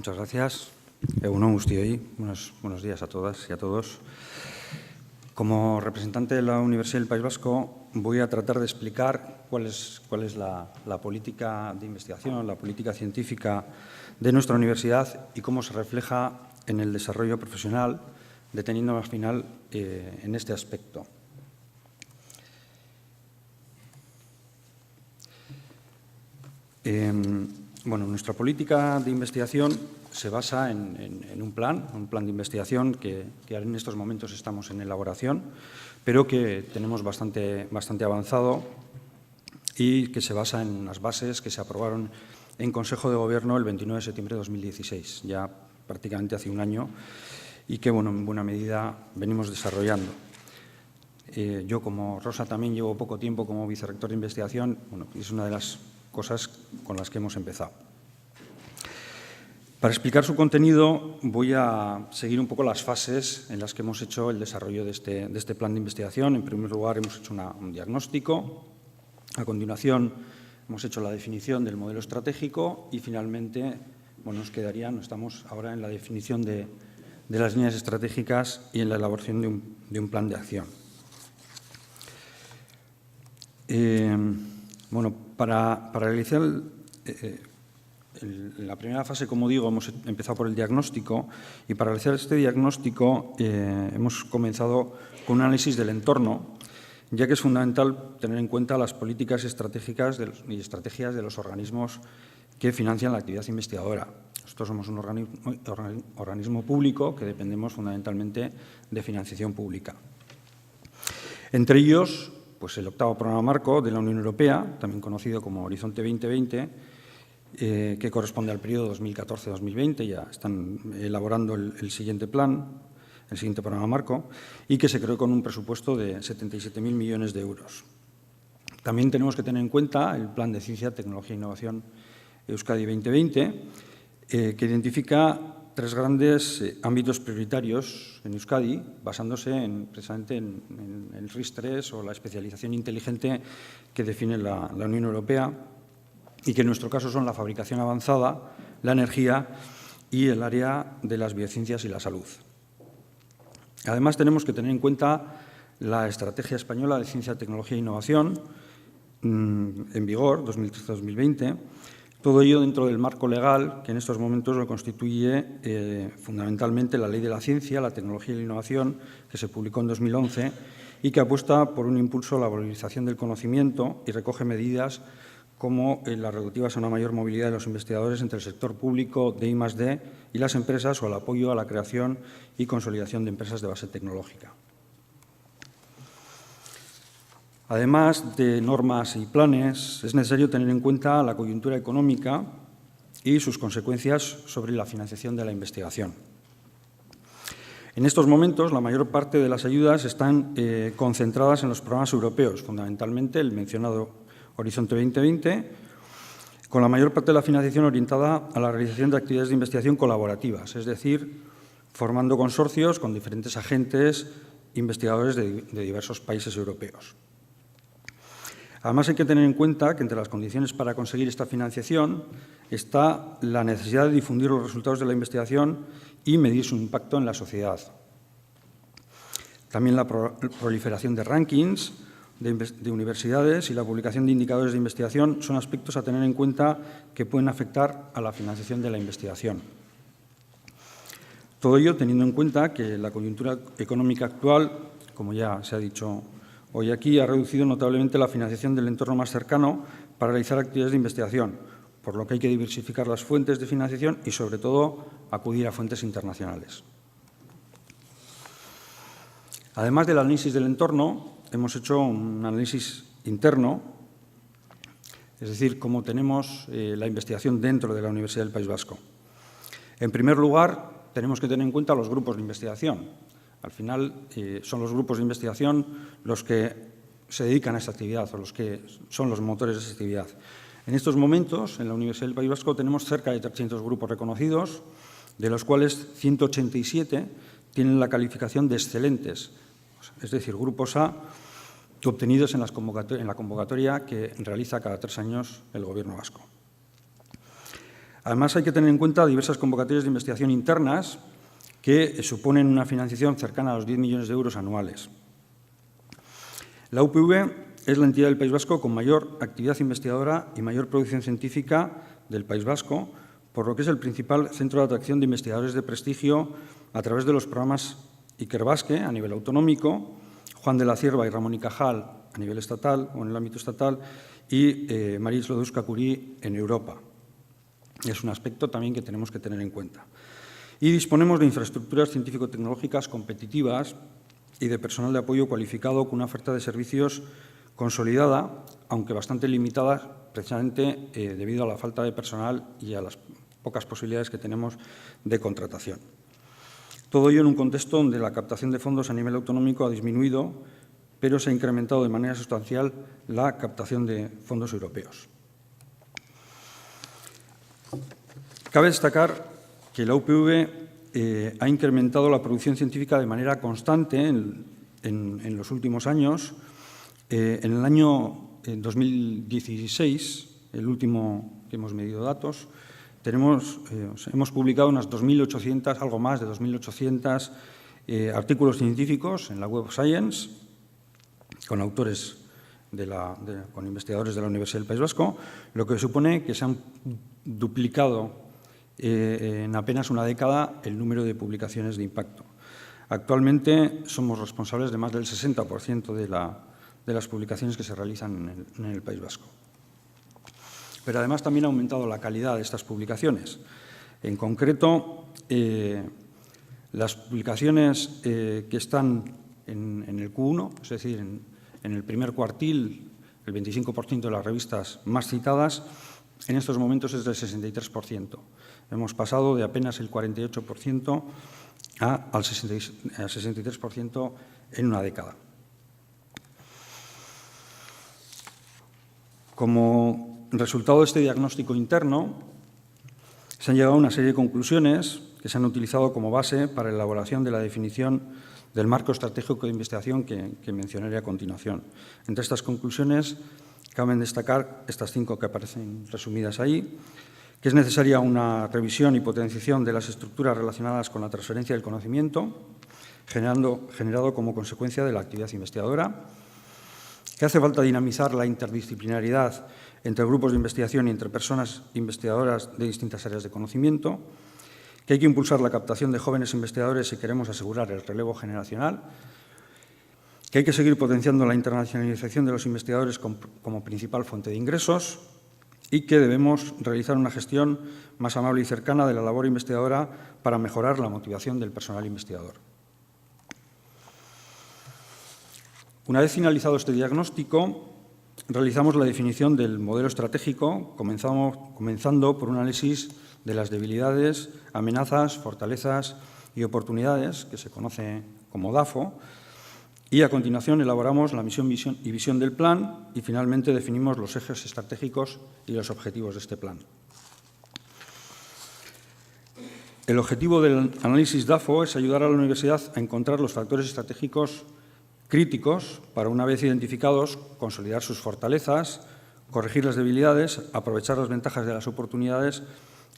Muchas gracias. Egunon guztioi. Buenos días a todas y a todos. Como representante de la Universidad del País Vasco, voy a tratar de explicar cuál es la política de investigación, la política científica de nuestra universidad y cómo se refleja en el desarrollo profesional, deteniéndome al final en este aspecto. Nuestra política de investigación se basa en un plan de investigación que en estos momentos estamos en elaboración, pero que tenemos bastante avanzado y que se basa en unas bases que se aprobaron en Consejo de Gobierno el 29 de septiembre de 2016, ya prácticamente hace un año, y que, en buena medida venimos desarrollando. Yo, como Rosa, también llevo poco tiempo como vicerrector de investigación, es una de las cosas con las que hemos empezado. Para explicar su contenido, voy a seguir un poco las fases en las que hemos hecho el desarrollo de este plan de investigación. En primer lugar, hemos hecho un diagnóstico. A continuación, hemos hecho la definición del modelo estratégico y, finalmente, estamos ahora en la definición de las líneas estratégicas y en la elaboración de un plan de acción. Para realizar la primera fase, como digo, hemos empezado por el diagnóstico, y para realizar este diagnóstico hemos comenzado con un análisis del entorno, ya que es fundamental tener en cuenta las políticas estratégicas y estrategias de los organismos que financian la actividad investigadora. Nosotros somos un organismo público que dependemos fundamentalmente de financiación pública. Entre ellos, el octavo programa marco de la Unión Europea, también conocido como Horizonte 2020, que corresponde al periodo 2014-2020, ya están elaborando el siguiente plan, el siguiente programa marco, y que se creó con un presupuesto de 77.000 millones de euros. También tenemos que tener en cuenta el Plan de Ciencia, Tecnología e Innovación Euskadi 2020, que identifica tres grandes ámbitos prioritarios en Euskadi, basándose precisamente en el RIS3 o la especialización inteligente que define la Unión Europea, y que en nuestro caso son la fabricación avanzada, la energía y el área de las biociencias y la salud. Además, tenemos que tener en cuenta la Estrategia Española de Ciencia, Tecnología e Innovación, en vigor, 2013-2020, todo ello dentro del marco legal que en estos momentos lo constituye fundamentalmente la Ley de la Ciencia, la Tecnología y la Innovación, que se publicó en 2011 y que apuesta por un impulso a la valorización del conocimiento y recoge medidas como las relativas a una mayor movilidad de los investigadores entre el sector público de I+D y las empresas, o al apoyo a la creación y consolidación de empresas de base tecnológica. Además de normas y planes, es necesario tener en cuenta la coyuntura económica y sus consecuencias sobre la financiación de la investigación. En estos momentos, la mayor parte de las ayudas están concentradas en los programas europeos, fundamentalmente el mencionado Horizonte 2020, con la mayor parte de la financiación orientada a la realización de actividades de investigación colaborativas, es decir, formando consorcios con diferentes agentes investigadores de diversos países europeos. Además, hay que tener en cuenta que entre las condiciones para conseguir esta financiación está la necesidad de difundir los resultados de la investigación y medir su impacto en la sociedad. También la proliferación de rankings de universidades y la publicación de indicadores de investigación son aspectos a tener en cuenta que pueden afectar a la financiación de la investigación. Todo ello teniendo en cuenta que la coyuntura económica actual, como ya se ha dicho hoy aquí, ha reducido notablemente la financiación del entorno más cercano para realizar actividades de investigación, por lo que hay que diversificar las fuentes de financiación y, sobre todo, acudir a fuentes internacionales. Además del análisis del entorno, hemos hecho un análisis interno, es decir, cómo tenemos la investigación dentro de la Universidad del País Vasco. En primer lugar, tenemos que tener en cuenta los grupos de investigación. Al final, son los grupos de investigación los que se dedican a esta actividad o los que son los motores de esta actividad. En estos momentos, en la Universidad del País Vasco, tenemos cerca de 300 grupos reconocidos, de los cuales 187 tienen la calificación de excelentes, es decir, grupos A, obtenidos en la convocatoria que realiza cada 3 años el Gobierno vasco. Además, hay que tener en cuenta diversas convocatorias de investigación internas que suponen una financiación cercana a los 10 millones de euros anuales. La UPV es la entidad del País Vasco con mayor actividad investigadora y mayor producción científica del País Vasco, por lo que es el principal centro de atracción de investigadores de prestigio a través de los programas Ikerbasque a nivel autonómico, Juan de la Cierva y Ramón y Cajal a nivel estatal o en el ámbito estatal y Marie Sklodowska-Curie en Europa. Es un aspecto también que tenemos que tener en cuenta. Y disponemos de infraestructuras científico-tecnológicas competitivas y de personal de apoyo cualificado con una oferta de servicios consolidada, aunque bastante limitada precisamente debido a la falta de personal y a las pocas posibilidades que tenemos de contratación. Todo ello en un contexto donde la captación de fondos a nivel autonómico ha disminuido, pero se ha incrementado de manera sustancial la captación de fondos europeos. Cabe destacar que la UPV ha incrementado la producción científica de manera constante en los últimos años. En el año 2016, el último que hemos medido datos, hemos publicado unas 2.800, algo más de 2.800 artículos científicos en la Web of Science, con autores, con investigadores de la Universidad del País Vasco, lo que supone que se han duplicado en apenas una década el número de publicaciones de impacto. Actualmente somos responsables de más del 60% de las publicaciones que se realizan en el País Vasco. Pero además también ha aumentado la calidad de estas publicaciones. En concreto, las publicaciones que están en el Q1, es decir, en el primer cuartil, el 25% de las revistas más citadas, en estos momentos es del 63%. Hemos pasado de apenas el 48% al 63% en una década. Como resultado de este diagnóstico interno, se han llegado a una serie de conclusiones que se han utilizado como base para la elaboración de la definición del marco estratégico de investigación que mencionaré a continuación. Entre estas conclusiones caben destacar estas 5 que aparecen resumidas ahí, que es necesaria una revisión y potenciación de las estructuras relacionadas con la transferencia del conocimiento, generado como consecuencia de la actividad investigadora, que hace falta dinamizar la interdisciplinaridad entre grupos de investigación y entre personas investigadoras de distintas áreas de conocimiento, que hay que impulsar la captación de jóvenes investigadores si queremos asegurar el relevo generacional, que hay que seguir potenciando la internacionalización de los investigadores como principal fuente de ingresos y que debemos realizar una gestión más amable y cercana de la labor investigadora para mejorar la motivación del personal investigador. Una vez finalizado este diagnóstico, realizamos la definición del modelo estratégico, comenzando por un análisis de las debilidades, amenazas, fortalezas y oportunidades, que se conoce como DAFO, y a continuación elaboramos la misión y visión del plan y finalmente definimos los ejes estratégicos y los objetivos de este plan. El objetivo del análisis DAFO es ayudar a la universidad a encontrar los factores estratégicos críticos para, una vez identificados, consolidar sus fortalezas, corregir las debilidades, aprovechar las ventajas de las oportunidades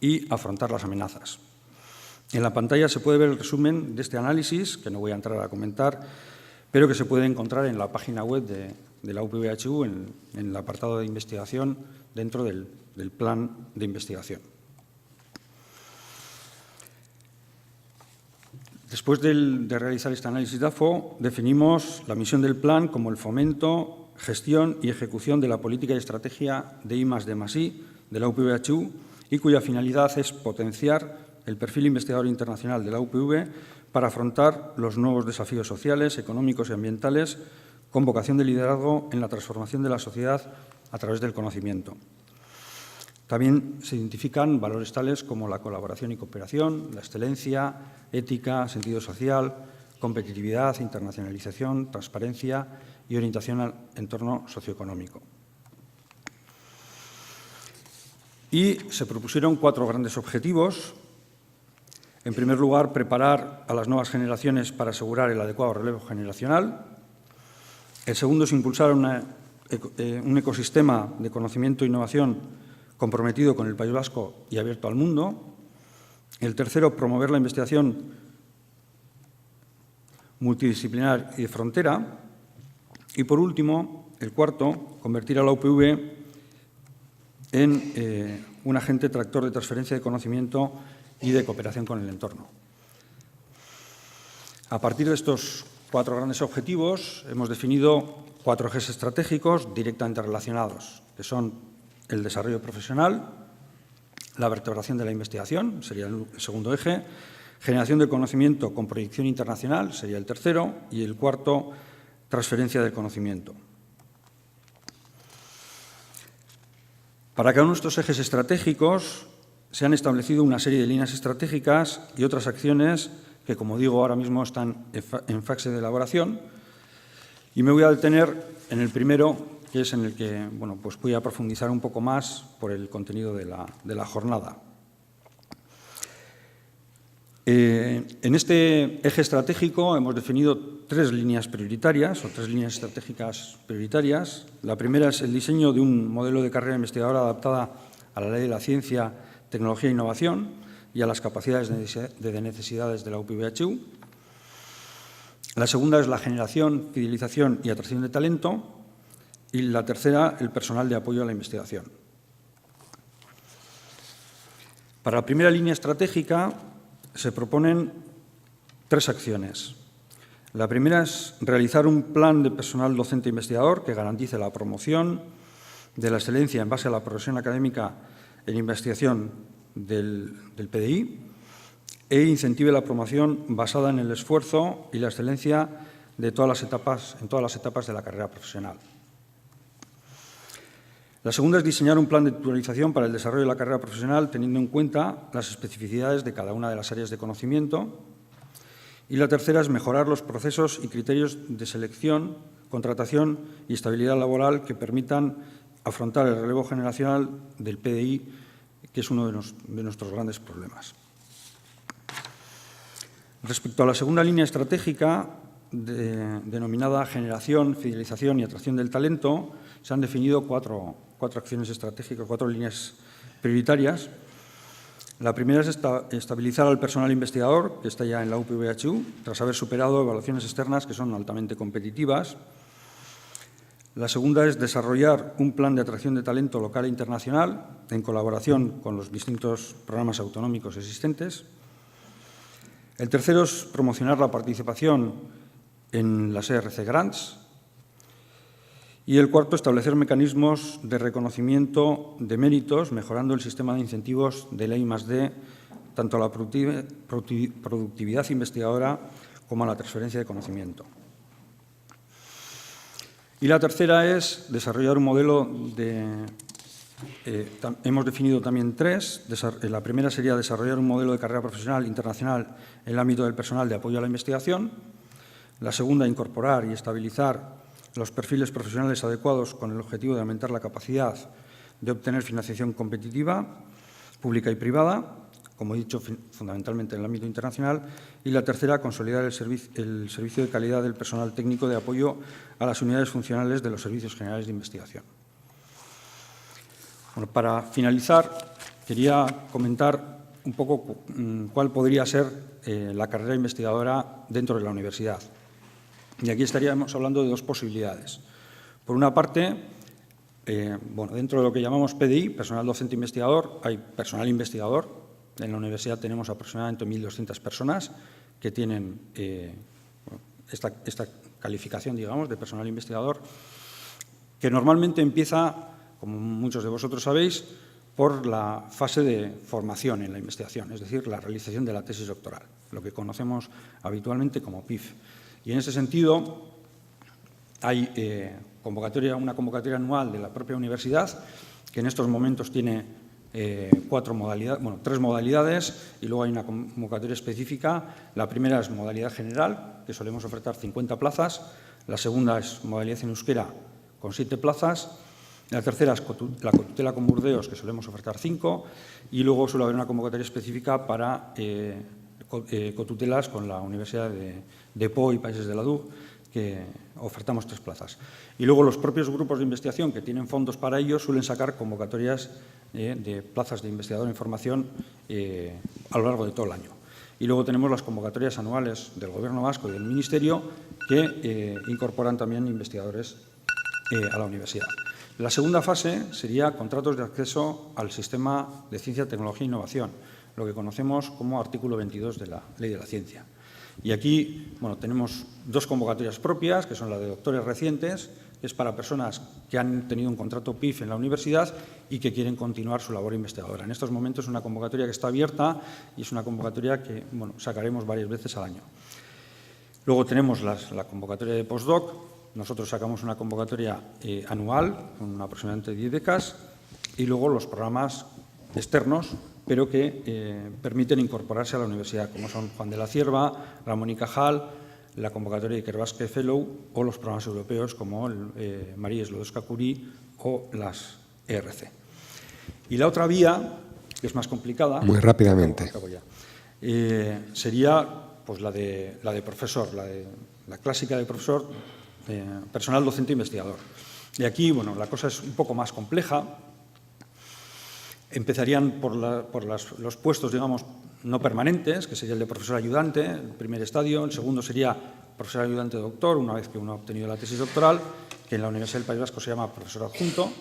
y afrontar las amenazas. En la pantalla se puede ver el resumen de este análisis, que no voy a entrar a comentar, pero que se puede encontrar en la página web de la UPV-HU, en el apartado de investigación, dentro del plan de investigación. Después de realizar este análisis DAFO, definimos la misión del plan como el fomento, gestión y ejecución de la política y estrategia de I+D+I de la UPV-HU y cuya finalidad es potenciar el perfil investigador internacional de la UPV para afrontar los nuevos desafíos sociales, económicos y ambientales con vocación de liderazgo en la transformación de la sociedad a través del conocimiento. También se identifican valores tales como la colaboración y cooperación, la excelencia, ética, sentido social, competitividad, internacionalización, transparencia y orientación al entorno socioeconómico. Y se propusieron 4 grandes objetivos. En primer lugar, preparar a las nuevas generaciones para asegurar el adecuado relevo generacional. El segundo es impulsar un ecosistema de conocimiento e innovación comprometido con el País Vasco y abierto al mundo. El tercero, promover la investigación multidisciplinar y de frontera. Y, por último, el cuarto, convertir a la UPV en un agente tractor de transferencia de conocimiento y de cooperación con el entorno. A partir de estos 4 grandes objetivos, hemos definido 4 ejes estratégicos directamente relacionados, que son el desarrollo profesional, la vertebración de la investigación, sería el segundo eje, generación de conocimiento con proyección internacional, sería el tercero, y el cuarto, transferencia del conocimiento. Para cada uno de estos ejes estratégicos se han establecido una serie de líneas estratégicas y otras acciones que, como digo, ahora mismo están en fase de elaboración. Y me voy a detener en el primero, que es en el que pues voy a profundizar un poco más por el contenido de la jornada. En este eje estratégico hemos definido 3 líneas prioritarias o 3 líneas estratégicas prioritarias. La primera es el diseño de un modelo de carrera investigadora adaptada a la ley de la ciencia, tecnología e innovación y a las capacidades de necesidades de la UPV-HU. La segunda es la generación, fidelización y atracción de talento. Y la tercera, el personal de apoyo a la investigación. Para la primera línea estratégica se proponen 3 acciones. La primera es realizar un plan de personal docente investigador que garantice la promoción de la excelencia en base a la progresión académica en investigación del PDI e incentive la promoción basada en el esfuerzo y la excelencia de en todas las etapas de la carrera profesional. La segunda es diseñar un plan de titularización para el desarrollo de la carrera profesional teniendo en cuenta las especificidades de cada una de las áreas de conocimiento. Y la tercera es mejorar los procesos y criterios de selección, contratación y estabilidad laboral que permitan afrontar el relevo generacional del PDI, que es uno de nuestros grandes problemas. Respecto a la segunda línea estratégica, denominada generación, fidelización y atracción del talento, se han definido 4 acciones estratégicas, 4 líneas prioritarias. La primera es estabilizar al personal investigador, que está ya en la UPV-HU, tras haber superado evaluaciones externas que son altamente competitivas. La segunda es desarrollar un plan de atracción de talento local e internacional en colaboración con los distintos programas autonómicos existentes. El tercero es promocionar la participación en las ERC Grants. Y el cuarto, establecer mecanismos de reconocimiento de méritos, mejorando el sistema de incentivos de la I+D, tanto a la productividad investigadora como a la transferencia de conocimiento. Y la tercera es desarrollar un modelo hemos definido también 3. La primera sería desarrollar un modelo de carrera profesional internacional en el ámbito del personal de apoyo a la investigación. La segunda, incorporar y estabilizar los perfiles profesionales adecuados con el objetivo de aumentar la capacidad de obtener financiación competitiva, pública y privada, como he dicho, fundamentalmente en el ámbito internacional. Y la tercera, consolidar el servicio de calidad del personal técnico de apoyo a las unidades funcionales de los servicios generales de investigación. Bueno, para finalizar, quería comentar un poco cuál podría ser la carrera investigadora dentro de la universidad. Y aquí estaríamos hablando de 2 posibilidades. Por una parte, dentro de lo que llamamos PDI, personal docente investigador, hay personal investigador. En la universidad tenemos aproximadamente 1.200 personas que tienen esta calificación, digamos, de personal investigador, que normalmente empieza, como muchos de vosotros sabéis, por la fase de formación en la investigación, es decir, la realización de la tesis doctoral, lo que conocemos habitualmente como PIF. Y en ese sentido hay una convocatoria anual de la propia universidad que en estos momentos tiene 3 modalidades y luego hay una convocatoria específica. La primera es modalidad general, que solemos ofertar 50 plazas. La segunda es modalidad en euskera con 7 plazas. La tercera es la cotutela con Burdeos, que solemos ofertar 5. Y luego suele haber una convocatoria específica para cotutelas con la Universidad de Po y Países de la DUG, que ofertamos 3 plazas. Y luego los propios grupos de investigación que tienen fondos para ello suelen sacar convocatorias de plazas de investigador en formación a lo largo de todo el año. Y luego tenemos las convocatorias anuales del Gobierno vasco y del Ministerio que incorporan también investigadores a la universidad. La segunda fase sería contratos de acceso al sistema de ciencia, tecnología e innovación, lo que conocemos como artículo 22 de la Ley de la Ciencia. Y aquí tenemos 2 convocatorias propias, que son la de doctores recientes, que es para personas que han tenido un contrato PIF en la universidad y que quieren continuar su labor investigadora. En estos momentos es una convocatoria que está abierta y es una convocatoria que sacaremos varias veces al año. Luego tenemos la convocatoria de postdoc. Nosotros sacamos una convocatoria anual con aproximadamente 10 becas y luego los programas externos, pero que permiten incorporarse a la universidad, como son Juan de la Cierva, Ramón y Cajal, la convocatoria de Ikerbasque Fellow o los programas europeos como el Marie Sklodowska-Curie o las ERC. Y la otra vía, que es más complicada… Muy rápidamente. Sería pues, la de profesor, la clásica de profesor, personal docente investigador. Y aquí, la cosa es un poco más compleja. Empezarían por los puestos, digamos, no permanentes, que sería el de profesor ayudante, el primer estadio. El segundo sería profesor ayudante doctor, una vez que uno ha obtenido la tesis doctoral, que en la Universidad del País Vasco se llama profesor adjunto.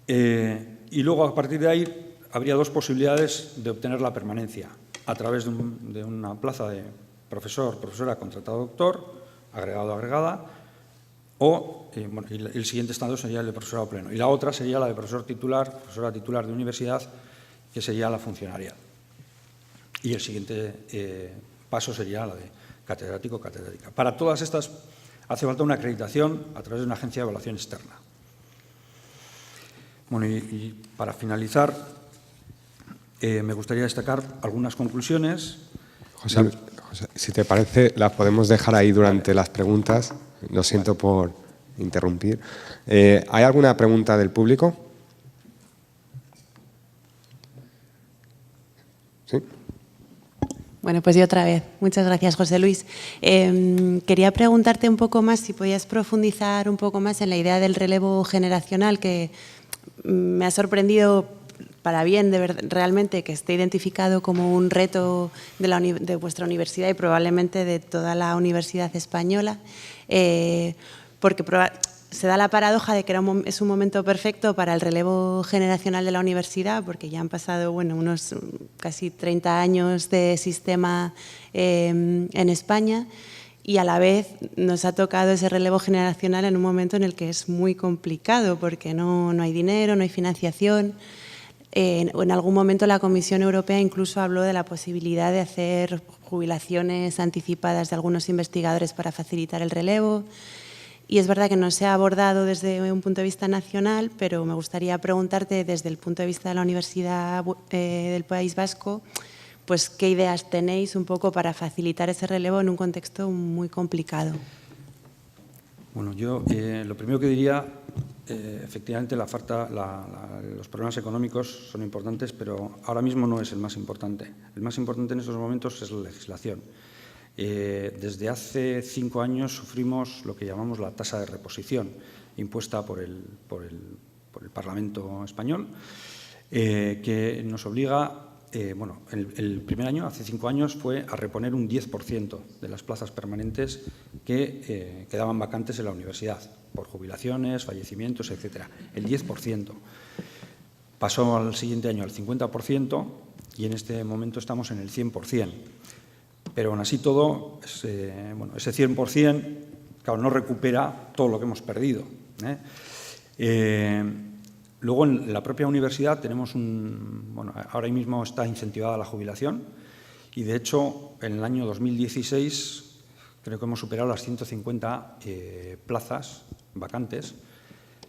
Y luego, a partir de ahí, habría 2 posibilidades de obtener la permanencia, a través de una plaza de profesor, profesora contratado doctor, agregado, agregada, o el siguiente estadio sería el de profesorado pleno. Y la otra sería la de profesor titular, profesora titular de universidad, que sería la funcionarial. Y el siguiente paso sería la de catedrático o catedrática. Para todas estas hace falta una acreditación a través de una agencia de evaluación externa. Y para finalizar, me gustaría destacar algunas conclusiones. José, si te parece, las podemos dejar ahí durante las preguntas. Lo siento por interrumpir. ¿Hay alguna pregunta del público? ¿Sí? Bueno, pues yo otra vez. Muchas gracias, José Luis. Quería preguntarte un poco más, si podías profundizar un poco más en la idea del relevo generacional, que me ha sorprendido para bien realmente que esté identificado como un reto de vuestra universidad y probablemente de toda la universidad española, porque se da la paradoja de que es un momento perfecto para el relevo generacional de la universidad, porque ya han pasado unos casi 30 años de sistema en España, y a la vez nos ha tocado ese relevo generacional en un momento en el que es muy complicado, porque no hay dinero, no hay financiación. En algún momento la Comisión Europea incluso habló de la posibilidad de hacer jubilaciones anticipadas de algunos investigadores para facilitar el relevo. Y es verdad que no se ha abordado desde un punto de vista nacional, pero me gustaría preguntarte desde el punto de vista de la Universidad del País Vasco, pues qué ideas tenéis un poco para facilitar ese relevo en un contexto muy complicado. Bueno, yo lo primero que diría, efectivamente los problemas económicos son importantes, pero ahora mismo no es el más importante. El más importante en estos momentos es la legislación. Desde hace 5 años sufrimos lo que llamamos la tasa de reposición, impuesta por el Parlamento español, que nos obliga, el primer año, hace 5 años, fue a reponer un 10% de las plazas permanentes que quedaban vacantes en la universidad, por jubilaciones, fallecimientos, etc. El 10%. Pasó al siguiente año al 50% y en este momento estamos en el 100%. Pero aún así todo, ese 100%, claro, no recupera todo lo que hemos perdido. Luego, en la propia universidad tenemos ahora mismo está incentivada la jubilación y, de hecho, en el año 2016 creo que hemos superado las 150 plazas vacantes,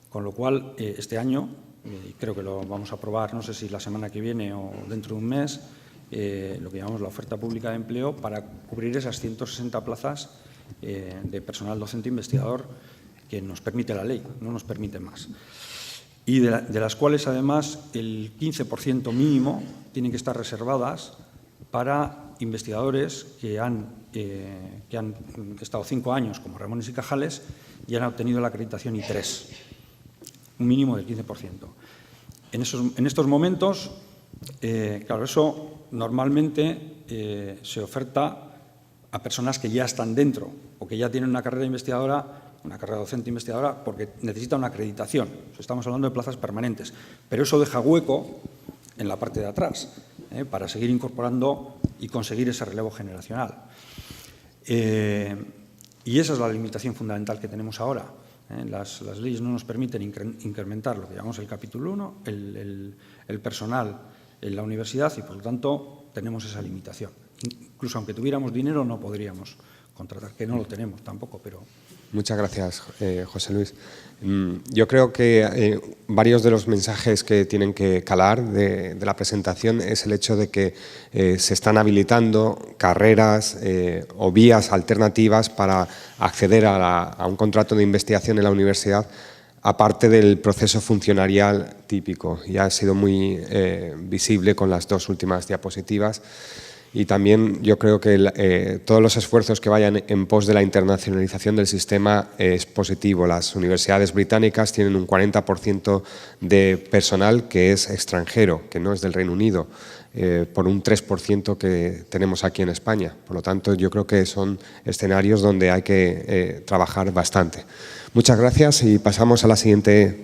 con lo cual este año, y creo que lo vamos a aprobar, no sé si la semana que viene o dentro de un mes, lo que llamamos la oferta pública de empleo para cubrir esas 160 plazas de personal docente investigador que nos permite la ley, no nos permite más. Y de las cuales, además, el 15% mínimo tienen que estar reservadas para investigadores que han estado 5 años como Ramones y Cajales y han obtenido la acreditación I3, un mínimo del 15%. En estos momentos, claro, eso normalmente se oferta a personas que ya están dentro o que ya tienen una carrera investigadora, una carrera docente investigadora, porque necesita una acreditación. Estamos hablando de plazas permanentes, pero eso deja hueco en la parte de atrás para seguir incorporando y conseguir ese relevo generacional. Y esa es la limitación fundamental que tenemos ahora. Las leyes no nos permiten incrementar lo que llamamos el capítulo 1, el personal en la universidad y, por lo tanto, tenemos esa limitación. Incluso aunque tuviéramos dinero no podríamos contratar, que no lo tenemos tampoco, pero... Muchas gracias, José Luis. Yo creo que varios de los mensajes que tienen que calar de la presentación es el hecho de que se están habilitando carreras o vías alternativas para acceder a un contrato de investigación en la universidad, aparte del proceso funcionarial típico. Ya ha sido muy visible con las 2 últimas diapositivas. Y también yo creo que todos los esfuerzos que vayan en pos de la internacionalización del sistema es positivo. Las universidades británicas tienen un 40% de personal que es extranjero, que no es del Reino Unido, por un 3% que tenemos aquí en España. Por lo tanto, yo creo que son escenarios donde hay que trabajar bastante. Muchas gracias y pasamos a la siguiente